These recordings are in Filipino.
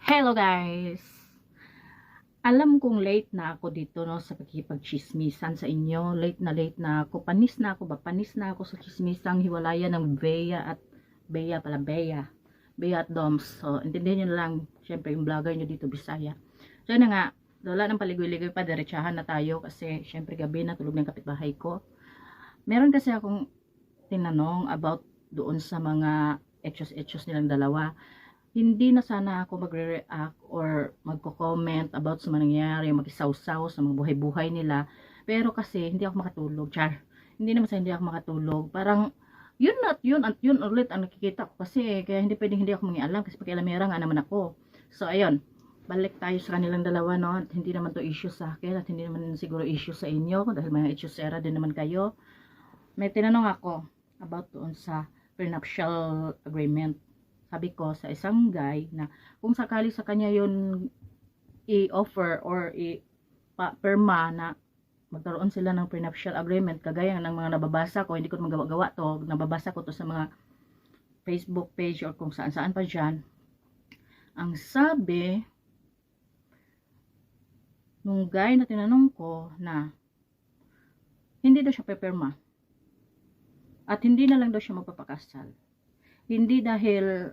Hello guys! Alam kong late na ako dito no sa pagkikipagchismisan sa inyo. Late na ako. Panis na ako sa chismisang hiwalayan ng Bea at Doms. So, intindihin nyo na lang, syempre yung vlogger nyo dito, Bisaya. So, yun na nga, wala ng paligoy-ligoy pa, diretsahan na tayo kasi syempre gabi na, tulog ng kapitbahay ko. Meron kasi akong tinanong about doon sa mga etos nilang dalawa. Hindi na sana ako magre-react or magko-comment about sa mga nangyayari, mag-isawsaw sa mga buhay-buhay nila. Pero kasi hindi ako makatulog, char. Hindi naman sa hindi ako makatulog. Parang yun at yun ulit ang nakikita ko kasi kaya hindi pwedeng hindi ako mangialam kasi pakialamera nga naman ako. So ayun, balik tayo sa kanilang dalawa no. At hindi naman to issue sa akin at hindi naman siguro issue sa inyo dahil mga issuesera din naman kayo. May tinanong ako about doon sa prenuptial agreement. Sabi ko sa isang guy na kung sakali sa kanya yun i-offer or i-perma na magkaroon sila ng prenuptial agreement kagaya ng mga nababasa ko, hindi ko magawa to, nababasa ko to sa mga Facebook page or kung saan-saan pa dyan. Ang sabi nung guy na tinanong ko na hindi daw siya peperma at hindi na lang daw siya magpapakasal. Hindi dahil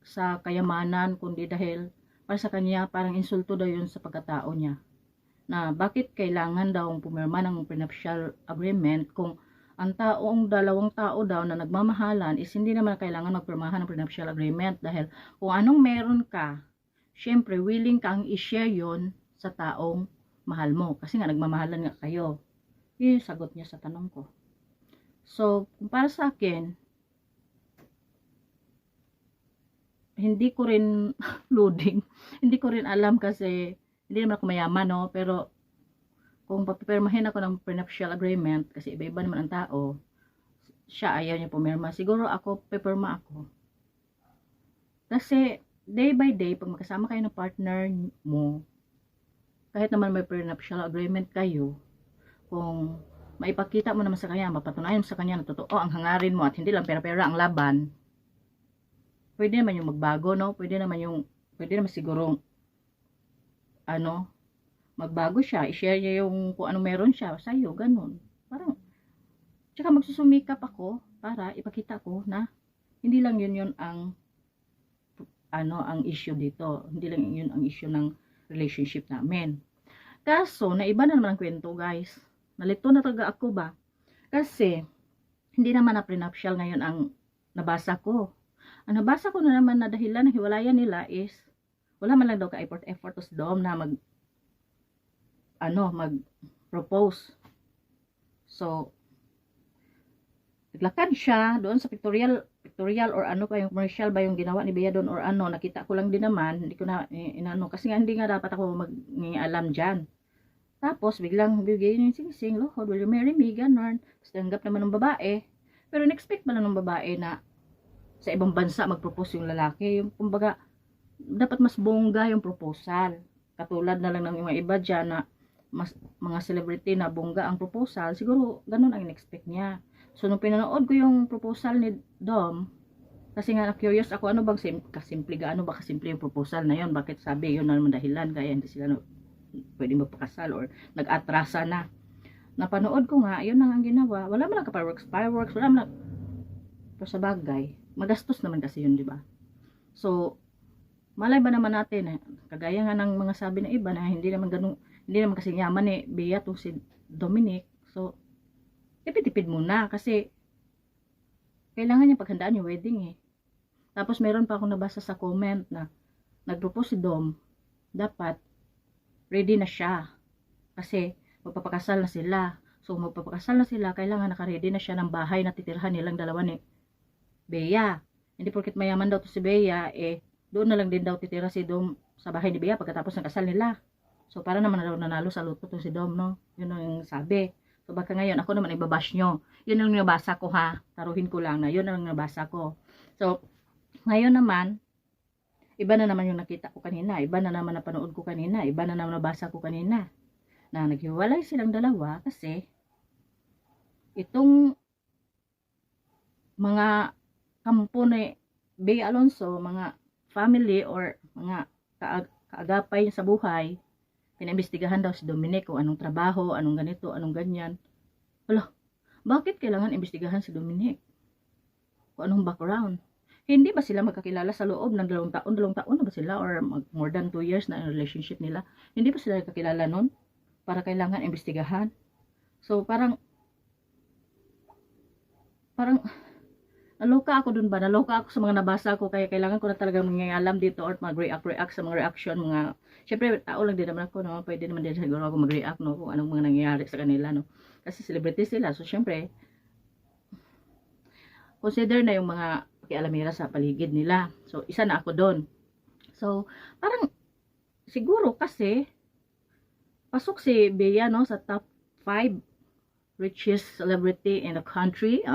sa kayamanan, kundi dahil para sa kanya, parang insulto daw yun sa pagkatao niya. Na bakit kailangan daw pumirma ng prenuptial agreement kung ang dalawang tao daw na nagmamahalan is hindi naman kailangan magpirmahan ng prenuptial agreement dahil kung anong meron ka, syempre willing kang i-share yun sa taong mahal mo. Kasi nga nagmamahalan nga kayo. Yun yung sagot niya sa tanong ko. So, para sa akin, hindi ko rin loading. Hindi ko rin alam kasi hindi naman ako mayaman, no? Pero kung papipirmahin ako ng prenuptial agreement, kasi iba-iba naman ang tao, siya ayaw niya pumirma. Siguro ako, pipirma ako. Kasi day by day, pag magkasama kayo ng partner mo, kahit naman may prenuptial agreement kayo, kung maipakita mo naman sa kanya, mapatunayan mo sa kanya na totoo ang hangarin mo at hindi lang pera-pera ang laban, pwede naman yung magbago, no? Pwede naman siguro, magbago siya, i-share niya yung kung ano meron siya sa'yo, ganun. Parang, tsaka magsusumikap ako para ipakita ko na hindi lang yun ang, ang issue dito. Hindi lang yun ang issue ng relationship namin. Kaso, naiba na naman ang kwento, guys. Nalito na talaga ako ba? Kasi, hindi naman na prenuptial ngayon ang nabasa ko. Ang nabasa ko na naman na dahilan ng hiwalayan nila is wala man lang daw ka effort sa Dom na mag-propose. So, naglakad siya doon sa pictorial or ano pa yung commercial ba yung ginawa ni Bea doon or ano, nakita ko lang din naman, hindi ko na inano kasi nga hindi nga dapat ako mag-alam diyan. Tapos biglang bigay niya yung sing-sing, "Lord, will you marry me?" Ganon. Tapos tanggap naman ng babae. Pero in-expect pala ng babae na sa ibang bansa mag-propose yung lalaki. Yung kumbaga, dapat mas bongga yung proposal. Katulad na lang ng mga iba dyan na mga celebrity na bongga ang proposal. Siguro, ganun ang in-expect niya. So, nung pinanood ko yung proposal ni Dom, kasi nga na-curious ako, ano bang kasimple yung proposal na yun? Bakit sabi, yun naman dahilan, kaya hindi sila pwedeng magpakasal or nag-atrasa na. Napanood ko nga, yun lang ang ginawa. Wala man lang fireworks, wala man lang. Pero sa bagay, magastos naman kasi yun, di ba? So, malay ba naman natin, kagaya nga ng mga sabi ng iba na hindi naman kasi yaman Bea to si Dominic. So, tipid-tipid muna kasi kailangan niya paghandaan yung wedding eh. Tapos meron pa akong nabasa sa comment na nagpropose si Dom, dapat ready na siya kasi magpapakasal na sila. So, magpapakasal na sila, kailangan naka-ready na siya ng bahay na titirhan nilang dalawa ni Bea. Hindi porket mayaman daw to si Bea, doon na lang din daw titira si Dom sa bahay ni Bea pagkatapos ng kasal nila. So, para naman daw nanalo sa luto to si Dom, no? Yun ang sabi. So, baka ngayon, ako naman ibabash nyo. Yun ang nabasa ko, ha? Taruhin ko lang na yun ang nabasa ko. So, ngayon naman, iba na naman yung nakita ko kanina. Iba na naman napanood ko kanina. Iba na naman nabasa ko kanina. Na naghiwalay silang dalawa kasi itong mga kampo ni Bea Alonso, mga family or mga kaagapay niya sa buhay, pinaimbestigahan daw si Dominic kung anong trabaho, anong ganito, anong ganyan. Wala, bakit kailangan imbestigahan si Dominic? Kung anong background? Hindi ba sila magkakilala sa loob ng 2 taon? 2 taon na ba sila? Or more than 2 years na ang relationship nila? Hindi ba sila nagkakilala nun? Para kailangan imbestigahan? So, parang, naloka ako dun ba? Naloka ako sa mga nabasa ko, kaya kailangan ko na talaga mangingalam dito or mag-react sa mga reaction, mga, syempre, tao lang din naman ako, no? Pwede naman din siguro ako mag-react, no? Kung anong mga nangyayari sa kanila, no? Kasi celebrity sila, so syempre, consider na yung mga pakialamera sa paligid nila. So, isa na ako doon. So, parang, siguro kasi, pasok si Bea, no, sa top 5 richest celebrity in the country.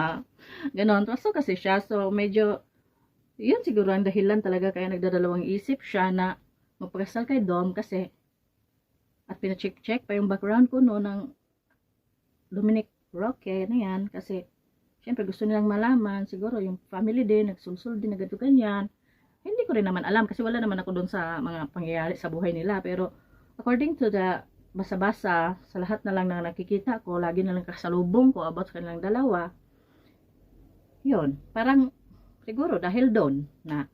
Ganon. Pasok kasi siya. So, medyo, yun siguro ang dahilan talaga kaya nagdadalawang isip siya na magpakasal kay Dom kasi, at pina-check pa yung background ko, no, ng Dominic Roque na yan. Kasi, siyempre gusto nilang malaman, siguro yung family din, nagsulsul din, nagado ganyan. Hindi ko rin naman alam kasi wala naman ako doon sa mga pangyayari sa buhay nila. Pero according to the basa-basa, sa lahat na lang na nakikita ko, lagi na lang kasalubong ko about sa kanilang dalawa. Yun, parang siguro dahil doon na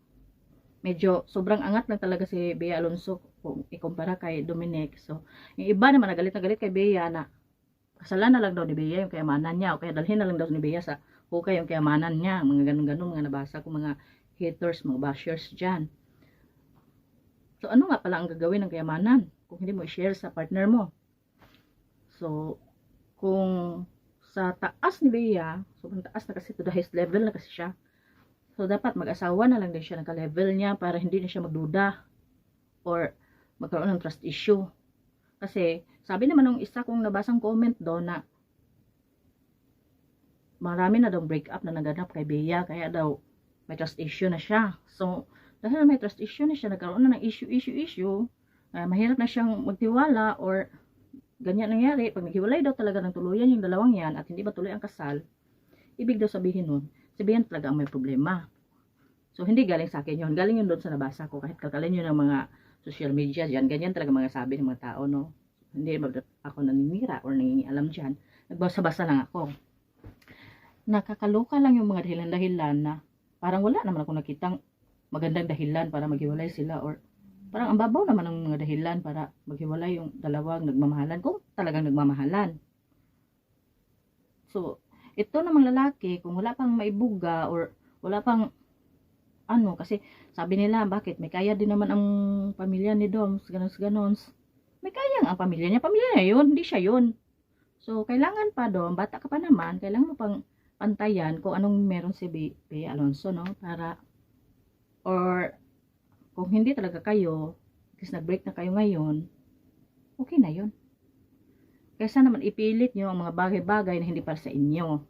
medyo sobrang angat lang talaga si Bea Alonzo kung ikumpara kay Dominic. So, yung iba naman nagalit na galit kay Bea na kasalan na lang daw ni Bea yung kayamanan niya o kaya dalhin na lang daw ni Bea sa hukay yung kayamanan niya, mga ganun-ganun, mga nabasa ko, mga haters, mga bashers dyan. So ano nga pala ang gagawin ng kayamanan kung hindi mo i-share sa partner mo? So kung sa taas ni Bea, sobrang taas na kasi to the highest level na kasi siya, so dapat mag-asawa na lang din siya naka-level niya para hindi na siya magduda or magkaroon ng trust issue. Kasi sabi naman ng isa kong nabasang comment doon na marami na daw break up na naganap kay Bea, kaya daw may trust issue na siya. So, dahil may trust issue na siya, nagkaroon na ng issue, mahirap na siyang magtiwala or ganyan nangyari. Pag naghiwalay daw talaga ng tuluyan yung dalawang yan at hindi ba tuloy ang kasal, ibig daw sabihin nun, sabihin talaga ang may problema. So, hindi galing sa akin yun. Galing yun doon sa nabasa ko. Kahit kakalin yun ng mga social media dyan, ganyan talaga mga sabi ng mga tao, no? Hindi ako naninira or nangingialam dyan. Nagbasa-basa lang ako. Nakakaloka lang yung mga dahilan-dahilan na parang wala naman ako nakitang magandang dahilan para maghiwalay sila or parang ang babaw naman ng mga dahilan para maghiwalay yung dalawang nagmamahalan kung talagang nagmamahalan. So, ito namang lalaki, kung wala pang maibuga or wala pang ano, kasi sabi nila, bakit? May kaya din naman ang pamilya ni Dom, ganon. May kaya nga ang pamilya niya yun, hindi siya yun. So, kailangan pa Dom, bata ka pa naman, kailangan mo pang pantayan kung anong meron si Bea Alonzo, no? Para, or, kung hindi talaga kayo, kasi nag-break na kayo ngayon, okay na yun. Kaysa naman ipilit nyo ang mga bagay-bagay na hindi para sa inyo.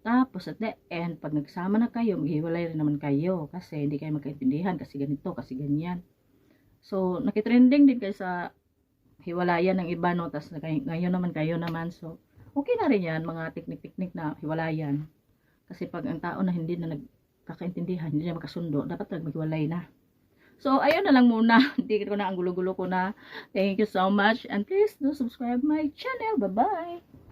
Tapos at the end, pag nagsama na kayo, maghiwalay rin naman kayo kasi hindi kayo magkaintindihan, kasi ganito, kasi ganyan. So, nakitrending din kayo sa hiwalayan ng iba, no? Tapos ngayon naman kayo naman. So, okay na rin yan, mga teknik-teknik na hiwalayan. Kasi pag ang tao na hindi na nagkakaintindihan, hindi na magkasundo, dapat maghiwalay na. So, ayun na lang muna. Hindi ko na ang gulo-gulo ko na. Thank you so much. And please do subscribe my channel. Bye-bye.